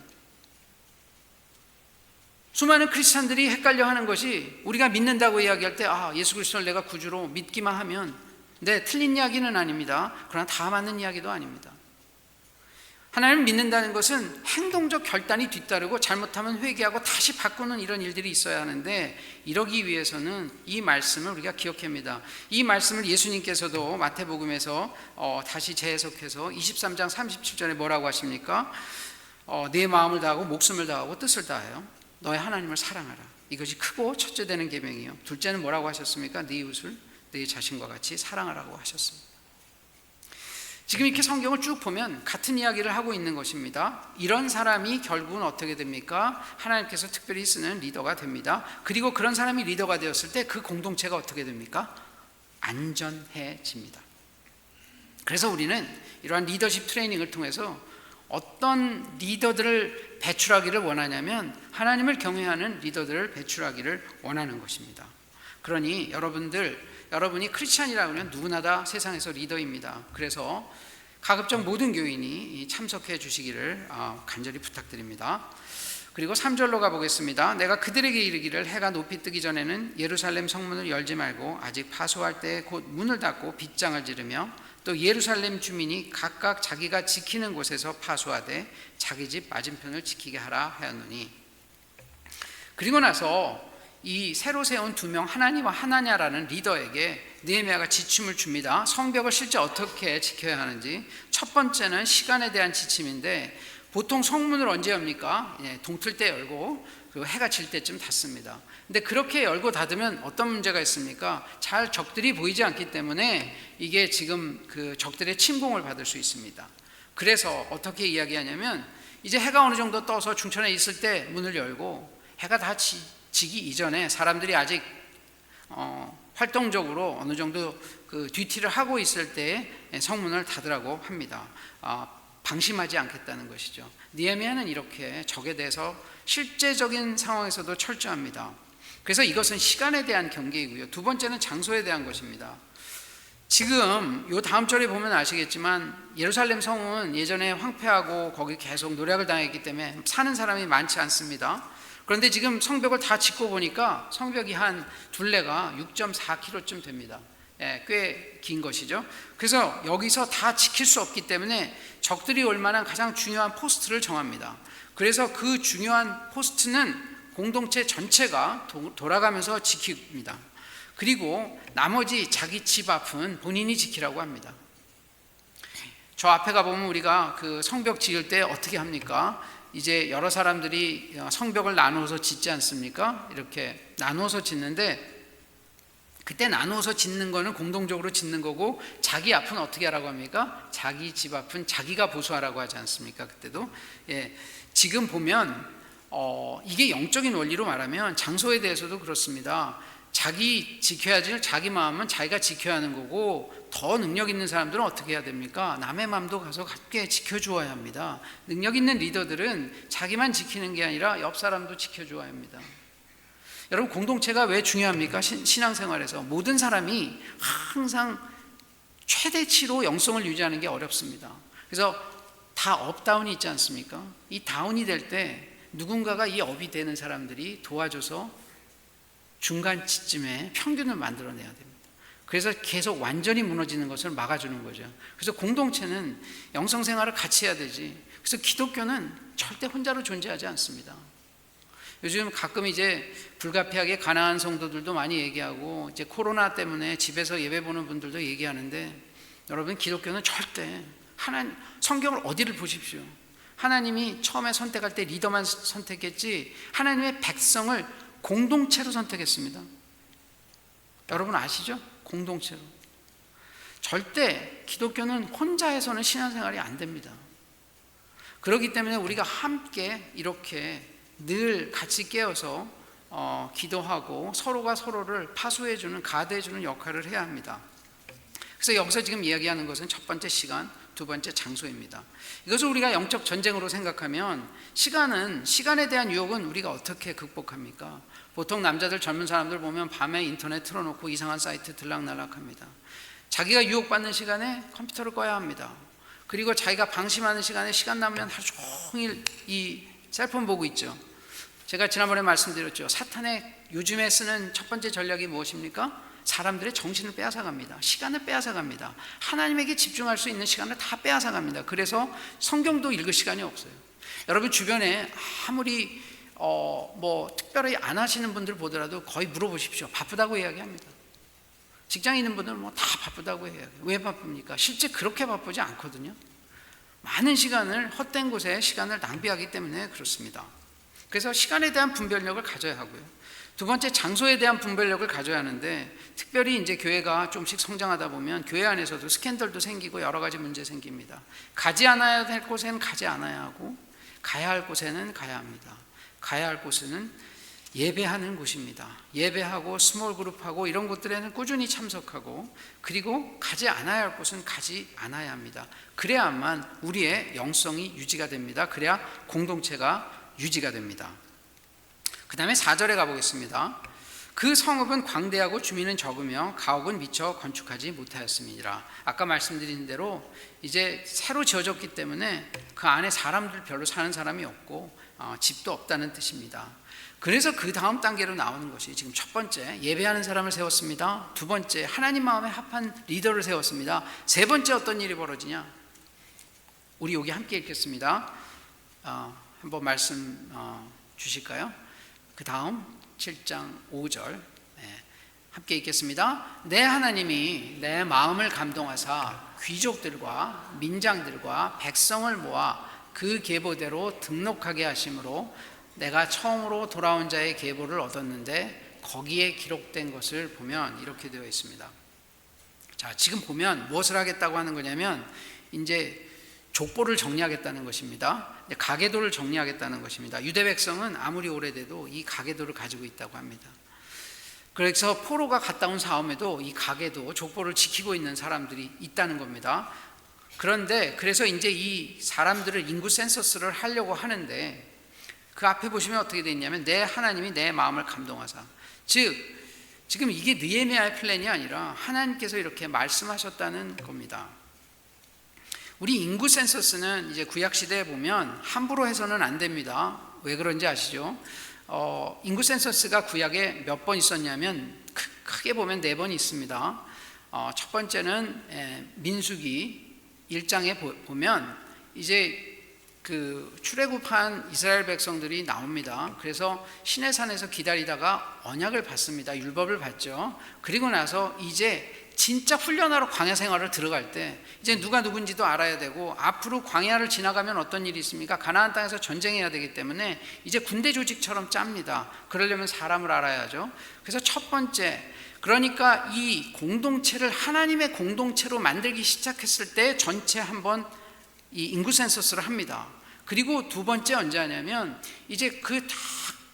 Speaker 1: 수많은 크리스찬들이 헷갈려 하는 것이 우리가 믿는다고 이야기할 때 예수 그리스도를 내가 구주로 믿기만 하면 틀린 이야기는 아닙니다. 그러나 다 맞는 이야기도 아닙니다. 하나님을 믿는다는 것은 행동적 결단이 뒤따르고 잘못하면 회개하고 다시 바꾸는 이런 일들이 있어야 하는데 이러기 위해서는 이 말씀을 우리가 기억해야 합니다. 이 말씀을 예수님께서도 마태복음에서 다시 재해석해서 23장 37절에 뭐라고 하십니까? 내 마음을 다하고 목숨을 다하고 뜻을 다하여 너의 하나님을 사랑하라. 이것이 크고 첫째 되는 계명이요. 둘째는 뭐라고 하셨습니까? 네 이웃을 내 자신과 같이 사랑하라고 하셨습니다. 지금 이렇게 성경을 쭉 보면 같은 이야기를 하고 있는 것입니다. 이런 사람이 결국은 어떻게 됩니까? 하나님께서 특별히 쓰는 리더가 됩니다. 그리고 그런 사람이 리더가 되었을 때 그 공동체가 어떻게 됩니까? 안전해집니다. 그래서 우리는 이러한 리더십 트레이닝을 통해서 어떤 리더들을 배출하기를 원하냐면 하나님을 경외하는 리더들을 배출하기를 원하는 것입니다. 그러니 여러분이 크리스찬이라고 하면 누구나 다 세상에서 리더입니다. 그래서 가급적 모든 교인이 참석해 주시기를 간절히 부탁드립니다. 그리고 3절로 가보겠습니다. 내가 그들에게 이르기를 해가 높이 뜨기 전에는 예루살렘 성문을 열지 말고 아직 파수할 때에 곧 문을 닫고 빗장을 지르며 또 예루살렘 주민이 각각 자기가 지키는 곳에서 파수하되 자기 집 맞은편을 지키게 하라 하였노니. 그리고 나서 이 새로 세운 두 명 하나니와 하나냐라는 리더에게 느헤미야가 지침을 줍니다. 성벽을 실제 어떻게 지켜야 하는지. 첫 번째는 시간에 대한 지침인데 보통 성문을 언제 엽니까? 동틀 때 열고 그리고 해가 질 때쯤 닫습니다. 근데 그렇게 열고 닫으면 어떤 문제가 있습니까? 잘 적들이 보이지 않기 때문에 이게 지금 그 적들의 침공을 받을 수 있습니다. 그래서 어떻게 이야기하냐면 이제 해가 어느 정도 떠서 중천에 있을 때 문을 열고 해가 다 지기 이전에 사람들이 아직 활동적으로 어느 정도 그 듀티를 하고 있을 때 성문을 닫으라고 합니다. 방심하지 않겠다는 것이죠. 느헤미야는 이렇게 적에 대해서 실제적인 상황에서도 철저합니다. 그래서 이것은 시간에 대한 경계이고요. 두 번째는 장소에 대한 것입니다. 지금 요 다음 절에 보면 아시겠지만 예루살렘 성은 예전에 황폐하고 거기 계속 노략을 당했기 때문에 사는 사람이 많지 않습니다. 그런데 지금 성벽을 다 짓고 보니까 성벽이 한 둘레가 6.4km쯤 됩니다. 꽤 긴 것이죠. 그래서 여기서 다 지킬 수 없기 때문에 적들이 올 만한 가장 중요한 포스트를 정합니다. 그래서 그 중요한 포스트는 공동체 전체가 돌아가면서 지킵니다. 그리고 나머지 자기 집 앞은 본인이 지키라고 합니다. 저 앞에 가보면 우리가 그 성벽 지을 때 어떻게 합니까? 이제 여러 사람들이 성벽을 나누어서 짓지 않습니까? 이렇게 나누어서 짓는데 그때 나누어서 짓는 거는 공동적으로 짓는 거고 자기 앞은 어떻게 하라고 합니까? 자기 집 앞은 자기가 보수하라고 하지 않습니까? 그때도 지금 보면 이게 영적인 원리로 말하면 장소에 대해서도 그렇습니다. 자기 지켜야지 자기 마음은 자기가 지켜야 하는 거고 더 능력 있는 사람들은 어떻게 해야 됩니까? 남의 마음도 가서 함께 지켜주어야 합니다. 능력 있는 리더들은 자기만 지키는 게 아니라 옆 사람도 지켜줘야 합니다. 여러분 공동체가 왜 중요합니까? 신앙생활에서 모든 사람이 항상 최대치로 영성을 유지하는 게 어렵습니다. 그래서 다 업다운이 있지 않습니까? 이 다운이 될 때 누군가가 이 업이 되는 사람들이 도와줘서 중간쯤에 평균을 만들어내야 됩니다. 그래서 계속 완전히 무너지는 것을 막아주는 거죠. 그래서 공동체는 영성생활을 같이 해야 되지. 그래서 기독교는 절대 혼자로 존재하지 않습니다. 요즘 가끔 이제 불가피하게 가난한 성도들도 많이 얘기하고 이제 코로나 때문에 집에서 예배 보는 분들도 얘기하는데 여러분 기독교는 절대 성경을 어디를 보십시오. 하나님이 처음에 선택할 때 리더만 선택했지 하나님의 백성을 공동체로 선택했습니다. 여러분 아시죠? 공동체로. 절대 기독교는 혼자 해서는 신앙생활이 안 됩니다. 그렇기 때문에 우리가 함께 이렇게 늘 같이 깨어서 기도하고 서로가 서로를 파수해주는 가드해주는 역할을 해야 합니다. 그래서 여기서 지금 이야기하는 것은 첫 번째 시간, 두 번째 장소입니다. 이것을 우리가 영적 전쟁으로 생각하면 시간에 대한 유혹은 우리가 어떻게 극복합니까? 보통 남자들, 젊은 사람들 보면 밤에 인터넷 틀어놓고 이상한 사이트 들락날락합니다. 자기가 유혹받는 시간에 컴퓨터를 꺼야 합니다. 그리고 자기가 방심하는 시간에 시간 남으면 하루 종일 이 셀폰 보고 있죠. 제가 지난번에 말씀드렸죠. 사탄의 요즘에 쓰는 첫 번째 전략이 무엇입니까? 사람들의 정신을 빼앗아갑니다. 시간을 빼앗아갑니다. 하나님에게 집중할 수 있는 시간을 다 빼앗아갑니다. 그래서 성경도 읽을 시간이 없어요. 여러분 주변에 아무리 특별히 안 하시는 분들 보더라도 거의 물어보십시오. 바쁘다고 이야기합니다. 직장에 있는 분들은 다 바쁘다고 해요. 왜 바쁩니까? 실제 그렇게 바쁘지 않거든요. 많은 시간을 헛된 곳에 시간을 낭비하기 때문에 그렇습니다. 그래서 시간에 대한 분별력을 가져야 하고요. 두 번째, 장소에 대한 분별력을 가져야 하는데, 특별히 이제 교회가 좀씩 성장하다 보면 교회 안에서도 스캔들도 생기고 여러 가지 문제 생깁니다. 가지 않아야 될 곳에는 가지 않아야 하고, 가야 할 곳에는 가야 합니다. 가야 할 곳은 예배하는 곳입니다. 예배하고 스몰 그룹하고 이런 곳들에는 꾸준히 참석하고, 그리고 가지 않아야 할 곳은 가지 않아야 합니다. 그래야만 우리의 영성이 유지가 됩니다. 그래야 공동체가 유지가 됩니다. 그 다음에 4절에 가보겠습니다. 그 성읍은 광대하고 주민은 적으며 가옥은 미처 건축하지 못하였습니다. 아까 말씀드린 대로 이제 새로 지어졌기 때문에 그 안에 사람들 별로 사는 사람이 없고 집도 없다는 뜻입니다. 그래서 그 다음 단계로 나오는 것이 지금 첫 번째, 예배하는 사람을 세웠습니다. 두 번째, 하나님 마음에 합한 리더를 세웠습니다. 세 번째, 어떤 일이 벌어지냐? 우리 여기 함께 읽겠습니다. 한번 말씀 주실까요? 그 다음 7장 5절 함께 읽겠습니다. 내 하나님이 내 마음을 감동하사 귀족들과 민장들과 백성을 모아 그 계보대로 등록하게 하심으로 내가 처음으로 돌아온 자의 계보를 얻었는데 거기에 기록된 것을 보면 이렇게 되어 있습니다. 자, 지금 보면 무엇을 하겠다고 하는 거냐면 이제 족보를 정리하겠다는 것입니다. 가계도를 정리하겠다는 것입니다. 유대 백성은 아무리 오래돼도 이 가계도를 가지고 있다고 합니다. 그래서 포로가 갔다 온 사움에도 이 가계도, 족보를 지키고 있는 사람들이 있다는 겁니다. 그런데 그래서 이제 이 사람들을 인구 센서스를 하려고 하는데, 그 앞에 보시면 어떻게 되어 있냐면 내 하나님이 내 마음을 감동하사, 즉 지금 이게 느헤미야의 플랜이 아니라 하나님께서 이렇게 말씀하셨다는 겁니다. 우리 인구 센서스는 이제 구약 시대에 보면 함부로 해서는 안 됩니다. 왜 그런지 아시죠? 인구 센서스가 구약에 몇 번 있었냐면 크게 보면 4번 있습니다. 첫 번째는 민수기 1장에 보면 이제 그 출애굽한 이스라엘 백성들이 나옵니다. 그래서 시내산에서 기다리다가 언약을 받습니다. 율법을 받죠. 그리고 나서 이제 진짜 훈련하러 광야 생활을 들어갈 때 이제 누가 누군지도 알아야 되고, 앞으로 광야를 지나가면 어떤 일이 있습니까? 가나안 땅에서 전쟁해야 되기 때문에 이제 군대 조직처럼 짭니다. 그러려면 사람을 알아야죠. 그래서 첫 번째, 그러니까 이 공동체를 하나님의 공동체로 만들기 시작했을 때 전체 한번 이 인구 센서스를 합니다. 그리고 두 번째 언제 하냐면 이제 그 다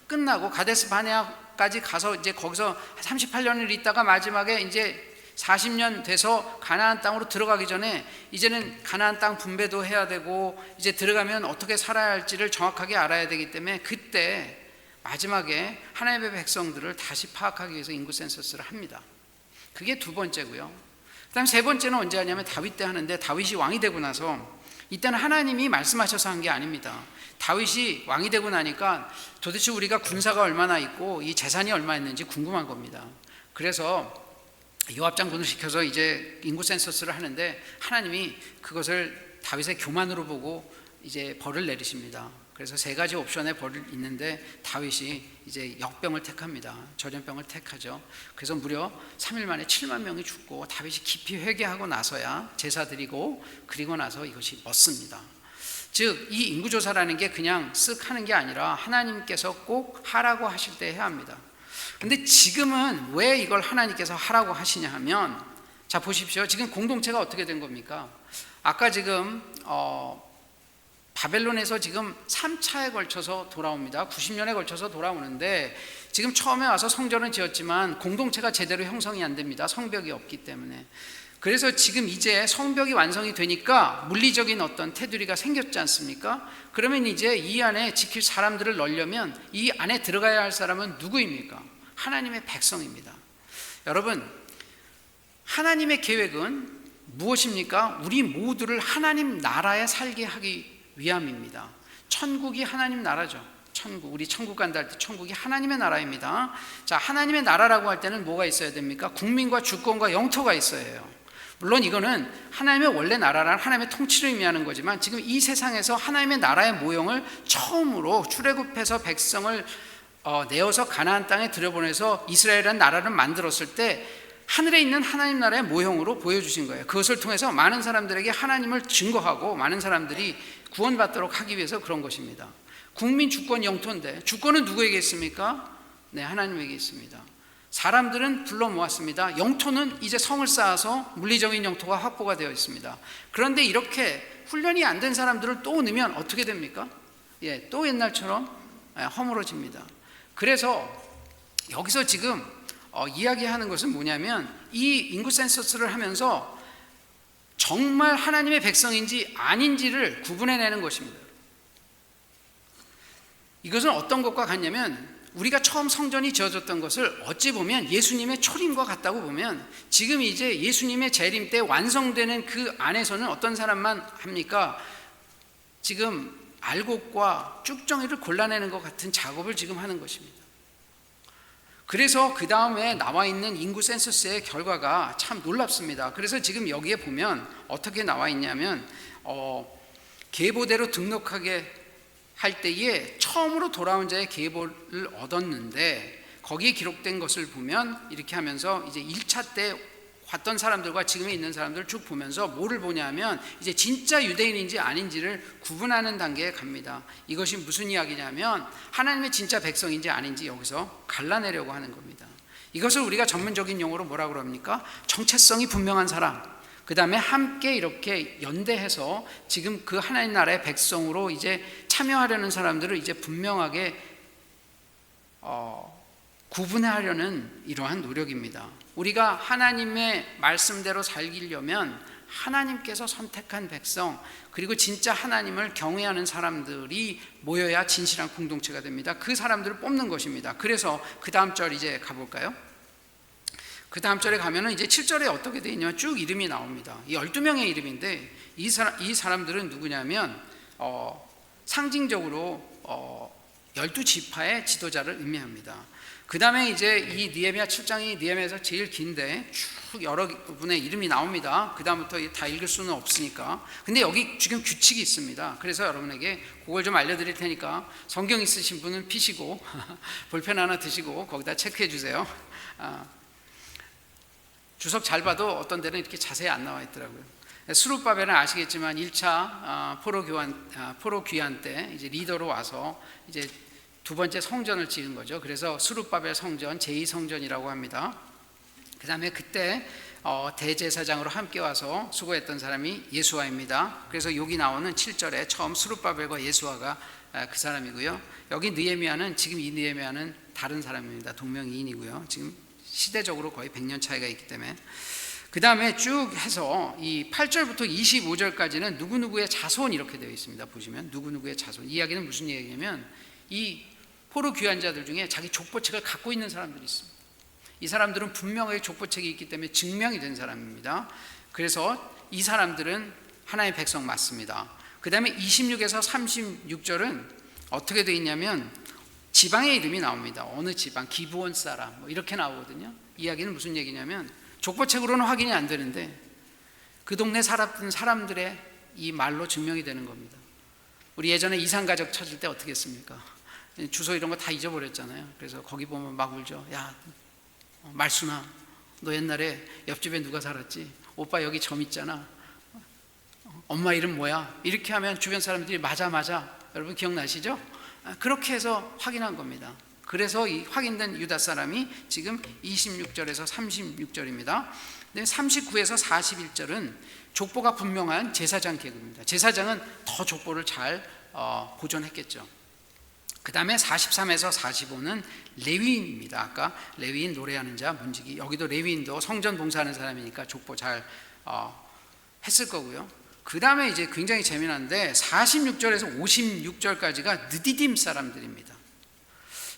Speaker 1: 끝나고 가데스 바네아까지 가서 이제 거기서 38년을 있다가 마지막에 이제 40년 돼서 가나안 땅으로 들어가기 전에 이제는 가나안 땅 분배도 해야 되고 이제 들어가면 어떻게 살아야 할지를 정확하게 알아야 되기 때문에 그때 마지막에 하나님의 백성들을 다시 파악하기 위해서 인구 센서스를 합니다. 그게 두 번째고요. 그 다음 세 번째는 언제 하냐면 다윗 때 하는데, 다윗이 왕이 되고 나서 이때는 하나님이 말씀하셔서 한 게 아닙니다. 다윗이 왕이 되고 나니까 도대체 우리가 군사가 얼마나 있고 이 재산이 얼마 있는지 궁금한 겁니다. 그래서 요압 장군을 시켜서 이제 인구 센서스를 하는데 하나님이 그것을 다윗의 교만으로 보고 이제 벌을 내리십니다. 그래서 3가지 옵션의 벌이 있는데 다윗이 이제 역병을 택합니다. 전염병을 택하죠. 그래서 무려 3일 만에 7만 명이 죽고 다윗이 깊이 회개하고 나서야 제사 드리고, 그리고 나서 이것이 멎습니다. 즉 이 인구조사라는 게 그냥 쓱 하는 게 아니라 하나님께서 꼭 하라고 하실 때 해야 합니다. 근데 지금은 왜 이걸 하나님께서 하라고 하시냐 하면, 자 보십시오. 지금 공동체가 어떻게 된 겁니까? 아까 지금 바벨론에서 지금 3차에 걸쳐서 돌아옵니다. 90년에 걸쳐서 돌아오는데 지금 처음에 와서 성전은 지었지만 공동체가 제대로 형성이 안 됩니다. 성벽이 없기 때문에. 그래서 지금 이제 성벽이 완성이 되니까 물리적인 어떤 테두리가 생겼지 않습니까? 그러면 이제 이 안에 지킬 사람들을 넣으려면 이 안에 들어가야 할 사람은 누구입니까? 하나님의 백성입니다. 여러분, 하나님의 계획은 무엇입니까? 우리 모두를 하나님 나라에 살게 하기 위함입니다. 천국이 하나님 나라죠. 천국, 우리 천국 간다 할 때 천국이 하나님의 나라입니다. 자, 하나님의 나라라고 할 때는 뭐가 있어야 됩니까? 국민과 주권과 영토가 있어야 해요. 물론 이거는 하나님의 원래 나라라는 하나님의 통치를 의미하는 거지만, 지금 이 세상에서 하나님의 나라의 모형을 처음으로 출애굽해서 백성을 내어서 가나안 땅에 들여보내서 이스라엘이라는 나라를 만들었을 때 하늘에 있는 하나님 나라의 모형으로 보여주신 거예요. 그것을 통해서 많은 사람들에게 하나님을 증거하고 많은 사람들이 구원받도록 하기 위해서 그런 것입니다. 국민, 주권, 영토인데 주권은 누구에게 있습니까? 네, 하나님에게 있습니다. 사람들은 불러 모았습니다. 영토는 이제 성을 쌓아서 물리적인 영토가 확보가 되어 있습니다. 그런데 이렇게 훈련이 안 된 사람들을 또 넣으면 어떻게 됩니까? 또 옛날처럼 허물어집니다. 그래서 여기서 지금 이야기하는 것은 뭐냐면, 이 인구 센서스를 하면서 정말 하나님의 백성인지 아닌지를 구분해내는 것입니다. 이것은 어떤 것과 같냐면, 우리가 처음 성전이 지어졌던 것을 어찌 보면 예수님의 초림과 같다고 보면, 지금 이제 예수님의 재림 때 완성되는 그 안에서는 어떤 사람만 합니까? 지금 알곡과 쭉정이를 골라내는 것 같은 작업을 지금 하는 것입니다. 그래서 그 다음에 나와 있는 인구 센서스의 결과가 참 놀랍습니다. 그래서 지금 여기에 보면 어떻게 나와 있냐면, 계보대로 등록하게 할 때에 처음으로 돌아온 자의 계보를 얻었는데, 거기에 기록된 것을 보면 이렇게 하면서 이제 1차 때 왔던 사람들과 지금에 있는 사람들을 쭉 보면서 뭐를 보냐면, 이제 진짜 유대인인지 아닌지를 구분하는 단계에 갑니다. 이것이 무슨 이야기냐면, 하나님의 진짜 백성인지 아닌지 여기서 갈라내려고 하는 겁니다. 이것을 우리가 전문적인 용어로 뭐라고 그럽니까? 정체성이 분명한 사람, 그 다음에 함께 이렇게 연대해서 지금 그 하나님 나라의 백성으로 이제 참여하려는 사람들을 이제 분명하게 구분하려는 이러한 노력입니다. 우리가 하나님의 말씀대로 살기려면 하나님께서 선택한 백성, 그리고 진짜 하나님을 경외하는 사람들이 모여야 진실한 공동체가 됩니다. 그 사람들을 뽑는 것입니다. 그래서 그 다음 절 이제 가볼까요? 그 다음 절에 가면은 이제 7절에 어떻게 되어 있냐면 쭉 이름이 나옵니다. 이 12명의 이름인데, 이 사람들은 누구냐면 상징적으로 12지파의 지도자를 의미합니다. 그 다음에 이제 이 니에미야 7장이 니에미야에서 제일 긴데 쭉 여러 분의 이름이 나옵니다. 그 다음부터 다 읽을 수는 없으니까. 근데 여기 지금 규칙이 있습니다. 그래서 여러분에게 그걸 좀 알려드릴 테니까 성경 있으신 분은 피시고 볼펜 하나 드시고 거기다 체크해 주세요. 주석 잘 봐도 어떤 데는 이렇게 자세히 안 나와 있더라고요. 스룹바벨은 아시겠지만 1차 포로 귀환 때 이제 리더로 와서 이제 두 번째 성전을 지은 거죠. 그래서 스룹바벨 성전, 제2성전이라고 합니다. 그 다음에 그때 대제사장으로 함께 와서 수고했던 사람이 예수아입니다. 그래서 여기 나오는 7절에 처음 스룹바벨과 예수아가 그 사람이고요. 여기 느헤미야는, 지금 이 느헤미야는 다른 사람입니다. 동명이인이고요. 지금 시대적으로 거의 100년 차이가 있기 때문에. 그 다음에 쭉 해서 이 8절부터 25절까지는 누구누구의 자손 이렇게 되어 있습니다. 보시면 누구누구의 자손. 이 이야기는 무슨 얘기냐면, 이 포로 귀환자들 중에 자기 족보책을 갖고 있는 사람들이 있습니다. 이 사람들은 분명하게 족보책이 있기 때문에 증명이 된 사람입니다. 그래서 이 사람들은 하나님의 백성 맞습니다. 그 다음에 26에서 36절은 어떻게 되어 있냐면 지방의 이름이 나옵니다. 어느 지방, 기브온 사람 뭐 이렇게 나오거든요. 이야기는 무슨 얘기냐면, 족보책으로는 확인이 안 되는데 그 동네 살았던 사람들의 이 말로 증명이 되는 겁니다. 우리 예전에 이산가족 찾을 때 어떻게 했습니까? 주소 이런 거 다 잊어버렸잖아요. 그래서 거기 보면 막 울죠. 야, 말순아, 너 옛날에 옆집에 누가 살았지? 오빠 여기 점 있잖아. 엄마 이름 뭐야? 이렇게 하면 주변 사람들이 맞아. 여러분 기억나시죠? 그렇게 해서 확인한 겁니다. 그래서 이 확인된 유다 사람이 지금 26절에서 36절입니다. 39에서 41절은 족보가 분명한 제사장 계급입니다. 제사장은 더 족보를 잘 보존했겠죠. 그 다음에 43에서 45는 레위인입니다. 아까 레위인 노래하는 자 문지기, 여기도 레위인도 성전 봉사하는 사람이니까 족보 잘 했을 거고요. 그 다음에 이제 굉장히 재미난데 46절에서 56절까지가 느디딤 사람들입니다.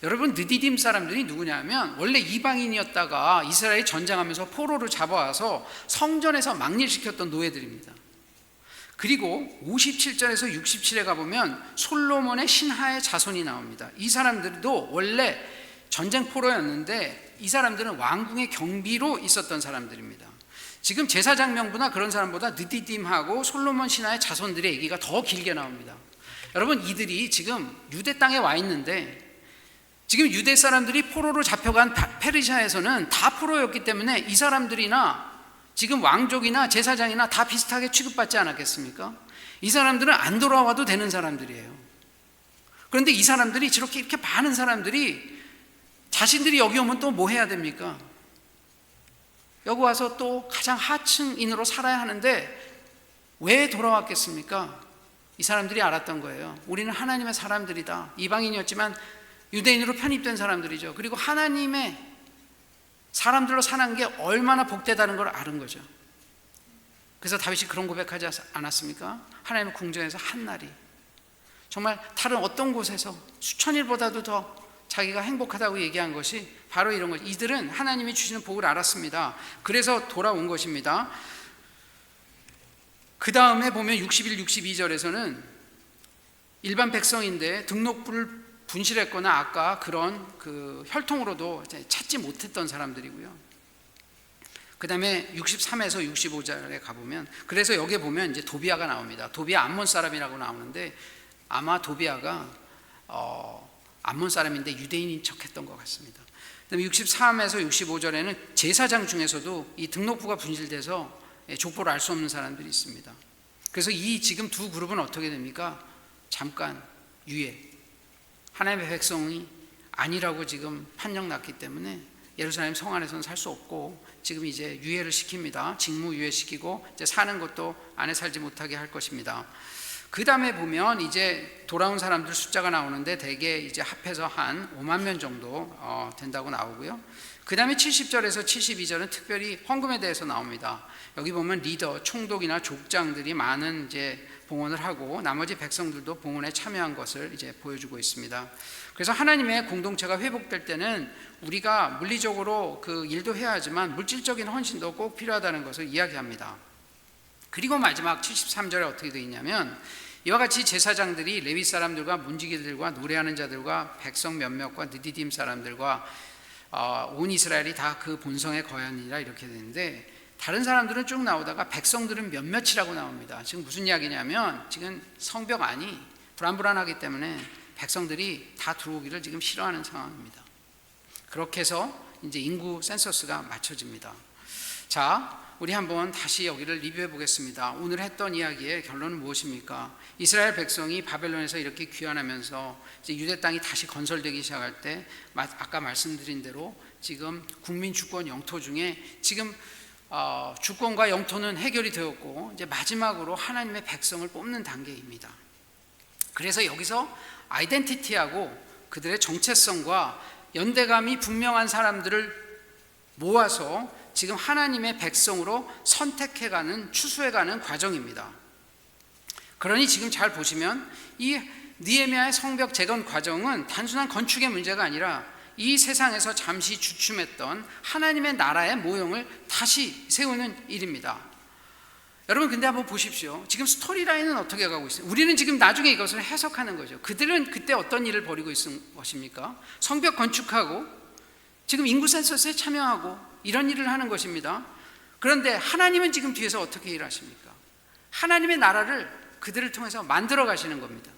Speaker 1: 여러분, 느디딤 사람들이 누구냐면 원래 이방인이었다가 이스라엘이 전쟁하면서 포로로 잡아와서 성전에서 막릴시켰던 노예들입니다. 그리고 57절에서 67에 가보면 솔로몬의 신하의 자손이 나옵니다. 이 사람들도 원래 전쟁 포로였는데 이 사람들은 왕궁의 경비로 있었던 사람들입니다. 지금 제사장 명부나 그런 사람보다 느디딤하고 솔로몬 신하의 자손들의 얘기가 더 길게 나옵니다. 여러분, 이들이 지금 유대 땅에 와 있는데 지금 유대 사람들이 포로로 잡혀간 페르시아에서는 다 포로였기 때문에 이 사람들이나 지금 왕족이나 제사장이나 다 비슷하게 취급받지 않았겠습니까? 이 사람들은 안 돌아와도 되는 사람들이에요. 그런데 이 사람들이 이렇게 많은 사람들이 자신들이 여기 오면 또 뭐 해야 됩니까? 여기 와서 또 가장 하층인으로 살아야 하는데 왜 돌아왔겠습니까? 이 사람들이 알았던 거예요. 우리는 하나님의 사람들이다. 이방인이었지만 유대인으로 편입된 사람들이죠. 그리고 하나님의 사람들로 사는 게 얼마나 복되다는 걸 아는 거죠. 그래서 다윗이 그런 고백하지 않았습니까? 하나님의 궁정에서 한 날이, 정말 다른 어떤 곳에서 수천일보다도 더 자기가 행복하다고 얘기한 것이 바로 이런 거죠. 이들은 하나님이 주시는 복을 알았습니다. 그래서 돌아온 것입니다. 그 다음에 보면 61, 62절에서는 일반 백성인데 등록부를 분실했거나 아까 그런 그 혈통으로도 찾지 못했던 사람들이고요. 그 다음에 63에서 65절에 가보면, 그래서 여기에 보면 이제 도비아가 나옵니다. 도비아 암몬 사람이라고 나오는데 아마 도비아가 암몬 사람인데 유대인인 척했던 것 같습니다. 그 다음에 63에서 65절에는 제사장 중에서도 이 등록부가 분실돼서 족보를 알 수 없는 사람들이 있습니다. 그래서 이 지금 두 그룹은 어떻게 됩니까? 잠깐 유예, 하나님의 백성이 아니라고 지금 판정 났기 때문에 예루살렘 성 안에서는 살 수 없고 지금 이제 유예를 시킵니다. 직무 유예시키고 이제 사는 것도 안에 살지 못하게 할 것입니다. 그 다음에 보면 이제 돌아온 사람들 숫자가 나오는데 대개 이제 합해서 한 5만 명 정도 된다고 나오고요. 그 다음에 70절에서 72절은 특별히 헌금에 대해서 나옵니다. 여기 보면 리더, 총독이나 족장들이 많은 이제 봉헌을 하고 나머지 백성들도 봉헌에 참여한 것을 이제 보여주고 있습니다. 그래서 하나님의 공동체가 회복될 때는 우리가 물리적으로 그 일도 해야 하지만 물질적인 헌신도 꼭 필요하다는 것을 이야기합니다. 그리고 마지막 73절에 어떻게 되어 있냐면 이와 같이 제사장들이 레위 사람들과 문지기들과 노래하는 자들과 백성 몇몇과 느디딤 사람들과 온 이스라엘이 다 그 본성에 거하니라 이렇게 되는데, 다른 사람들은 쭉 나오다가 백성들은 몇몇이라고 나옵니다. 지금 무슨 이야기냐면 지금 성벽 안이 불안불안하기 때문에 백성들이 다 들어오기를 지금 싫어하는 상황입니다. 그렇게 해서 이제 인구 센서스가 맞춰집니다. 자, 우리 한번 다시 여기를 리뷰해 보겠습니다. 오늘 했던 이야기의 결론은 무엇입니까? 이스라엘 백성이 바벨론에서 이렇게 귀환하면서 이제 유대 땅이 다시 건설되기 시작할 때 아까 말씀드린 대로 지금 국민 주권 영토 중에 지금 주권과 영토는 해결이 되었고 이제 마지막으로 하나님의 백성을 뽑는 단계입니다. 그래서 여기서 아이덴티티하고 그들의 정체성과 연대감이 분명한 사람들을 모아서 지금 하나님의 백성으로 선택해가는, 추수해가는 과정입니다. 그러니 지금 잘 보시면 이 느헤미야의 성벽 재건 과정은 단순한 건축의 문제가 아니라 이 세상에서 잠시 주춤했던 하나님의 나라의 모형을 다시 세우는 일입니다. 여러분, 근데 한번 보십시오. 지금 스토리라인은 어떻게 가고 있어요? 우리는 지금 나중에 이것을 해석하는 거죠. 그들은 그때 어떤 일을 벌이고 있는 것입니까? 성벽 건축하고 지금 인구 센서스에 참여하고 이런 일을 하는 것입니다. 그런데 하나님은 지금 뒤에서 어떻게 일하십니까? 하나님의 나라를 그들을 통해서 만들어 가시는 겁니다.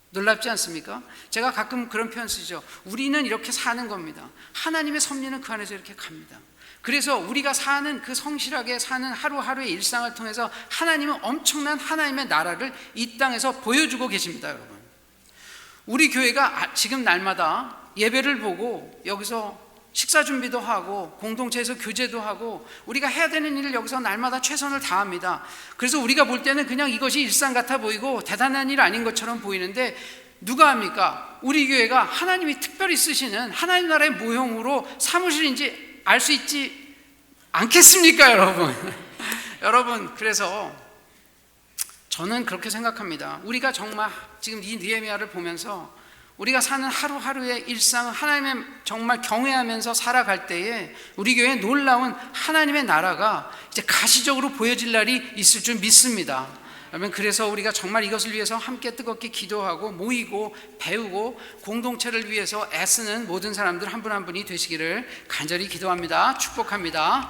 Speaker 1: 놀랍지 않습니까? 제가 가끔 그런 표현 쓰죠. 우리는 이렇게 사는 겁니다. 하나님의 섭리는 그 안에서 이렇게 갑니다. 그래서 우리가 사는 그 성실하게 사는 하루하루의 일상을 통해서 하나님은 엄청난 하나님의 나라를 이 땅에서 보여주고 계십니다. 여러분, 우리 교회가 지금 날마다 예배를 보고 여기서 식사 준비도 하고 공동체에서 교제도 하고 우리가 해야 되는 일을 여기서 날마다 최선을 다합니다. 그래서 우리가 볼 때는 그냥 이것이 일상 같아 보이고 대단한 일 아닌 것처럼 보이는데 누가 합니까? 우리 교회가 하나님이 특별히 쓰시는 하나님 나라의 모형으로 사무실인지 알 수 있지 않겠습니까, 여러분? 여러분, 그래서 저는 그렇게 생각합니다. 우리가 정말 지금 이 느헤미야를 보면서 우리가 사는 하루하루의 일상을 하나님의 정말 경외하면서 살아갈 때에 우리 교회에 놀라운 하나님의 나라가 이제 가시적으로 보여질 날이 있을 줄 믿습니다. 여러분, 그래서 우리가 정말 이것을 위해서 함께 뜨겁게 기도하고 모이고 배우고 공동체를 위해서 애쓰는 모든 사람들 한 분 한 분이 되시기를 간절히 기도합니다. 축복합니다.